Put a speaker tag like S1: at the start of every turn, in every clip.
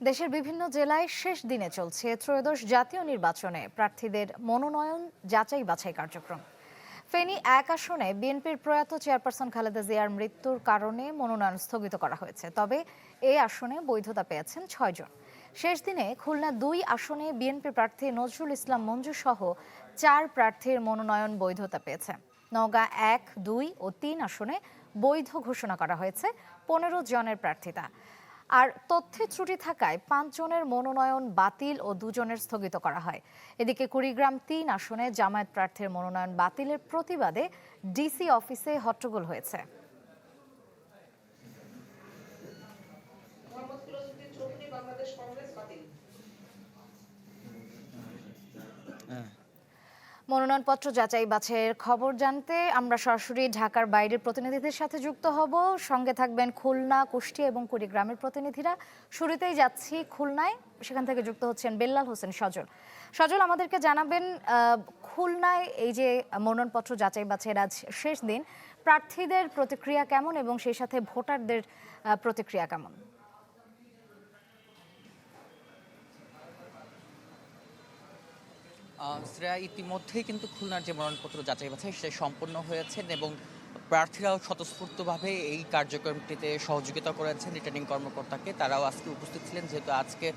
S1: দেশের বিভিন্ন জেলায় শেষ দিনে চলছে ত্রয়োদশ জাতীয় নির্বাচনে প্রার্থীদের মনোনয়ন যাচাই বাছাই কার্যক্রম। ফেনী ১ আসনে বিএনপির প্রয়াত চেয়ারপারসন খালেদা জিয়ার মৃত্যুর কারণে মনোনয়ন স্থগিত করা হয়েছে, তবে এই আসনে বৈধতা পেয়েছেন ৬ জন। শেষ দিনে খুলনা ২ আসনে বিএনপি প্রার্থী নজরুল ইসলাম মঞ্জু সহ ৪ প্রার্থীর মনোনয়ন বৈধতা পেয়েছে। নওগাঁ ১, ২ ও ৩ আসনে বৈধ ঘোষণা করা হয়েছে ১৫ জনের প্রার্থিতা। আর তথ্যে ত্রুটি থাকায় ৫ জনের মনোনয়ন বাতিল ও ২ জনের স্থগিত করা হয়। এদিকে কুড়িগ্রাম ৩ আসনে জামায়াত প্রার্থীর মনোনয়ন বাতিলের প্রতিবাদে ডিসি অফিসে হট্টগোল হয়েছে। মনোনয়নপত্র যাচাই বাছাইয়ের খবর জানতে আমরা সরাসরি ঢাকার বাইরের প্রতিনিধিদের সাথে যুক্ত হব। সঙ্গে থাকবেন খুলনা, কুষ্টিয়া এবং কুড়িগ্রামের প্রতিনিধিরা। শুরুতেই যাচ্ছি খুলনায়, সেখান থেকে যুক্ত হচ্ছেন বেল্লাল হোসেন সজল। সজল, আমাদেরকে জানাবেন খুলনায় এই যে মনোনয়নপত্র যাচাই বাছাইয়ের আজ শেষ দিন, প্রার্থীদের প্রতিক্রিয়া কেমন এবং সেই সাথে ভোটারদের প্রতিক্রিয়া কেমন?
S2: শ্রেয়া, ইতিমধ্যেই কিন্তু খুলনার যে মনোনয়নপত্র যাচাই বাছাই সেটা সম্পন্ন হয়েছেন এবং প্রার্থীরাও স্বতঃস্ফূর্তভাবে এই কার্যক্রমটিতে সহযোগিতা করেছেন রিটার্নিং কর্মকর্তাকে। তারাও আজকে উপস্থিত ছিলেন, যেহেতু আজকে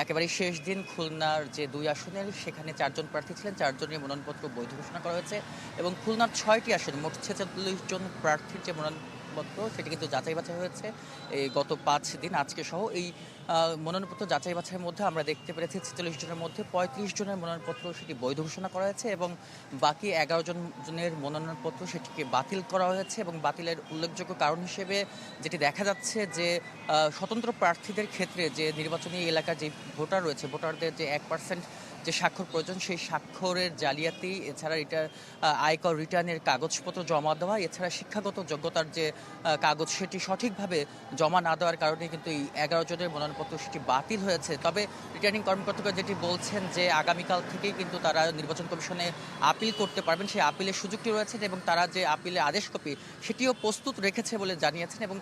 S2: একেবারেই শেষ দিন। খুলনার যে ২ আসনের সেখানে ৪ জন প্রার্থী ছিলেন, ৪ জনের মনোনয়নপত্র বৈধ ঘোষণা করা হয়েছে এবং খুলনার ৬টি আসনে মোট ৪৬ জন প্রার্থীর যে মনোনয়নপত্র সেটি কিন্তু যাচাই বাছাই হয়েছে এই গত ৫ দিন আজকে সহ। এই মনোনয়নপত্র যাচাই বাছাইয়ের মধ্যে আমরা দেখতে পেরেছি ৪৬ জনের মধ্যে ৩৫ জনের মনোনয়নপত্র সেটি বৈধ ঘোষণা করা হয়েছে এবং বাকি ১১ জনের মনোনয়নপত্র সেটিকে বাতিল করা হয়েছে। এবং বাতিলের উল্লেখযোগ্য কারণ হিসেবে যেটি দেখা যাচ্ছে যে স্বতন্ত্র প্রার্থীদের ক্ষেত্রে যে নির্বাচনী এলাকার যে ভোটার রয়েছে, ভোটারদের যে ১% যে স্বাক্ষর প্রয়োজন, সেই স্বাক্ষরের জালিয়াতি, এছাড়া এটার আয়কর রিটার্নের কাগজপত্র জমা দেওয়া, এছাড়া শিক্ষাগত যোগ্যতার যে কাগজ সেটি সঠিকভাবে জমা না দেওয়ার কারণে কিন্তু এই ১১ জনের মনোনয়নপত্র সেটি বাতিল হয়েছে। তবে রিটার্নিং কর্মকর্তারা যেটি বলছেন যে আগামীকাল থেকেই কিন্তু তারা নির্বাচন কমিশনে আপিল করতে পারবেন, সেই আপিলের সুযোগটি রয়েছে এবং তারা যে আপিলের আদেশ কপি সেটিও প্রস্তুত রেখেছে বলে জানিয়েছেন। এবং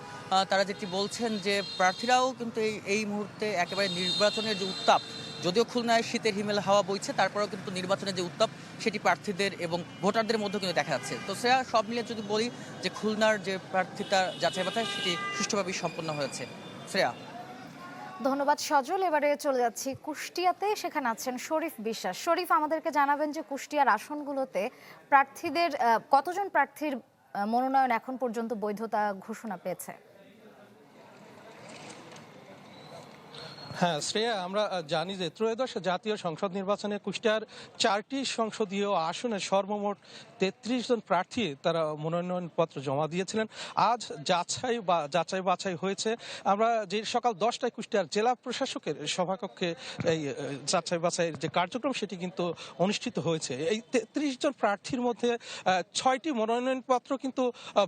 S2: তারা যেটি বলছেন যে প্রার্থীরাও কিন্তু এই মুহূর্তে একেবারে নির্বাচনের যে উত্তাপ, যদিও খুলনায় শীতের হিমেল হাওয়া বইছে, তারপরেও কিন্তু নির্বাচনের যে উত্তাপ সেটি প্রার্থীদের এবং ভোটারদের মধ্যে কিন্তু দেখা যাচ্ছে। তো সেটা সব মিলিয়ে যদি বলি যে খুলনার যে প্রার্থীতা যাচাই বাছাই সেটি সুষ্ঠুভাবেই সম্পন্ন হয়েছে। শ্রেয়া।
S1: ধন্যবাদ সজল। এবারে চলে যাচ্ছি কুষ্টিয়াতে, সেখানে আছেন শরীফ বিশ্বাস। শরীফ, আমাদেরকে জানাবেন যে কুষ্টিয়ার আসনগুলোতে প্রার্থীদের কতজন প্রার্থীর মনোনয়ন এখন পর্যন্ত বৈধতা ঘোষণা পেয়েছে?
S3: হ্যাঁ শ্রেয়া, আমরা জানি যে ত্রয়োদশ জাতীয় সংসদ নির্বাচনে কুষ্টিয়ার ৪টি সংসদীয় আসনে সর্বমোট ৩৩ জন প্রার্থী তারা মনোনয়নপত্র জমা দিয়েছিলেন। আজ যাচাই বাছাই হয়েছে। আমরা যে সকাল ১০টায় কুষ্টিয়ার জেলা প্রশাসকের সভাকক্ষে এই যাচাই বাছাইয়ের যে কার্যক্রম সেটি কিন্তু অনুষ্ঠিত হয়েছে। এই ৩৩ জন প্রার্থীর মধ্যে ৬টি মনোনয়নপত্র কিন্তু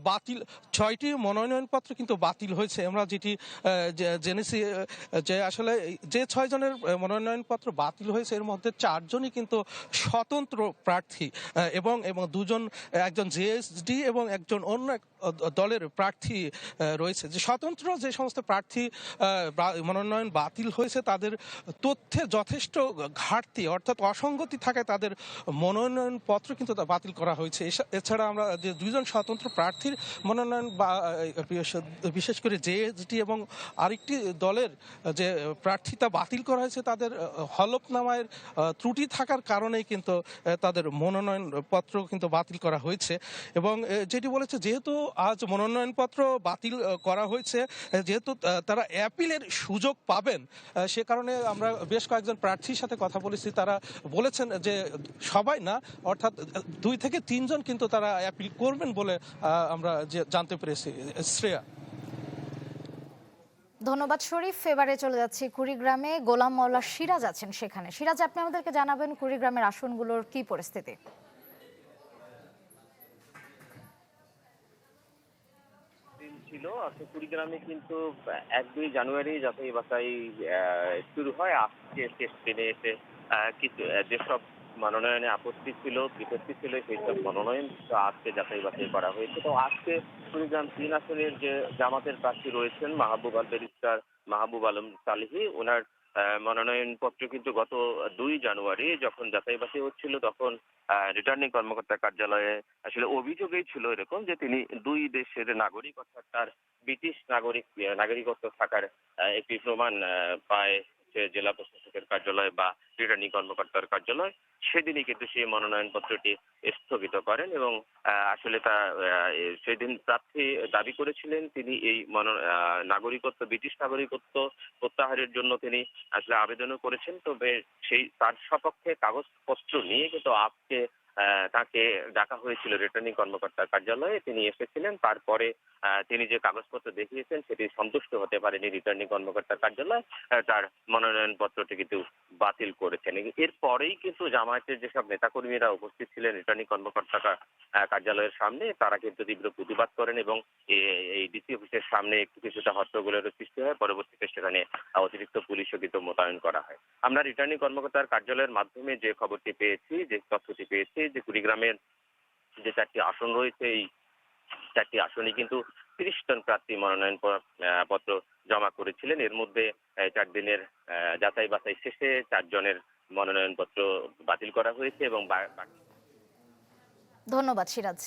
S3: বাতিল ৬টি মনোনয়নপত্র কিন্তু বাতিল হয়েছে। আমরা যেটি জেনেছি যে আসলে যে ৬ জনের মনোনয়নপত্র বাতিল হয়েছে এর মধ্যে ৪ জনই কিন্তু স্বতন্ত্র প্রার্থী এবং একজন জেএসডি এবং একজন অন্য এক দলের প্রার্থী রয়েছে। যে স্বতন্ত্র যে সমস্ত প্রার্থী মনোনয়ন বাতিল হয়েছে তাদের তথ্যে যথেষ্ট ঘাটতি অর্থাৎ অসঙ্গতি থাকায় তাদের মনোনয়নপত্র কিন্তু বাতিল করা হয়েছে। এছাড়া আমরা যে ২ জন স্বতন্ত্র প্রার্থীর মনোনয়ন বিশেষ করে জেএসডি এবং আরেকটি দলের যে প্রার্থিতা বাতিল করা হয়েছে তাদের হলফনামায় ত্রুটি থাকার কারণেই কিন্তু তাদের মনোনয়নপত্র কিন্তু বাতিল করা হয়েছে। এবং যেটি বলেছে যেহেতু আজ মনোনয়নপত্র বাতিল করা হয়েছে, যেহেতু তারা অ্যাপিলের সুযোগ পাবেন, সে কারণে আমরা বেশ কয়েকজন প্রার্থীর সাথে কথা বলেছি। তারা বলেছেন যে সবাই না, অর্থাৎ ২ থেকে ৩ জন কিন্তু তারা অ্যাপিল করবেন বলে আমরা জানতে পেরেছি। শ্রেয়া।
S1: ধন্যবাদ শরীফ। এবারে চলে যাচ্ছি কুড়িগ্রামে, গোলাম মাওলা সিরাজ আছেন সেখানে। সিরাজ, আপনি আমাদেরকে জানাবেন কুড়িগ্রামের আসনগুলোর কি পরিস্থিতি?
S4: ছিল আজকে কুড়িগ্রামে কিন্তু ১-২ জানুয়ারি যাচাই বাছাই শুরু হয়। আজকে শেষ দিনে এসে কিছু যেসব মনোনয়নে আপত্তি ছিল, বিপত্তি ছিল সেই সব মনোনয়ন আজকে যাচাই বাছাই করা হয়েছে। তো আজকে কুড়িগ্রাম ৩ আসনের যে জামাতের প্রার্থী রয়েছেন ব্যারিস্টার মাহবুব আলম সালেহী, ওনার মনোনয়নপত্র কিন্তু গত 2 জানুয়ারি যখন যাচাই বাছাই হচ্ছিল, তখন রিটার্নিং কর্মকর্তার কার্যালয়ে আসলে অভিযোগই ছিল এরকম যে তিনি দুই দেশের নাগরিক, অর্থাৎ তার ব্রিটিশ নাগরিকত্ব থাকার একটি প্রমাণ পায় সে জেলা প্রশাসকের কার্যালয় বা রিটার্নিং কর্মকর্তার কার্যালয়। সেদিনই কিন্তু সেই মনোনয়নপত্রটি স্থগিত করেন এবং আসলে তা সেদিন প্রার্থী দাবি করেছিলেন তিনি এই নাগরিকত্ব, ব্রিটিশ নাগরিকত্ব প্রত্যাহারের জন্য তিনি আসলে আবেদনও করেছেন। তবে সেই তার সপক্ষে কাগজপত্র নিয়ে কিন্তু আজকে তাকে ডাকা হয়েছিল রিটার্নিং কর্মকর্তার কার্যালয়ে। তিনি এসেছিলেন। তারপরে তিনি যে কাগজপত্র দেখিয়েছেন সেটি সন্তুষ্ট হতে পারেনি রিটার্নিং কর্মকর্তার কার্যালয়। তার মনোনয়নপত্রটি কিন্তু বাতিল করেছেন। এরপরেই কিন্তু জামায়াতের যেসব নেতাকর্মীরা উপস্থিত ছিলেন রিটার্নিং কর্মকর্তার কার্যালয়ের সামনে, তারা কিন্তু তীব্র প্রতিবাদ করেন এবং এই ডিসি অফিসের সামনে কিছুটা হট্টগোলেরও সৃষ্টি হয়। পরবর্তীতে সেখানে অতিরিক্ত পুলিশও কিন্তু মোতায়েন করা হয়। আমরা রিটার্নিং কর্মকর্তার কার্যালয়ের মাধ্যমে যে খবরটি পেয়েছি, যে তথ্যটি পেয়েছি, যে কুড়িগ্রামের যে 4টি আসন রয়েছে, এই 4টি আসনে কিন্তু 30 জন প্রার্থী পত্র জমা করেছিলেন। এর মধ্যে 4 দিনের যাচাই বাছাই শেষে 4 জনের মনোনয়নপত্র বাতিল করা হয়েছে এবং
S1: ধন্যবাদ সিরাজ।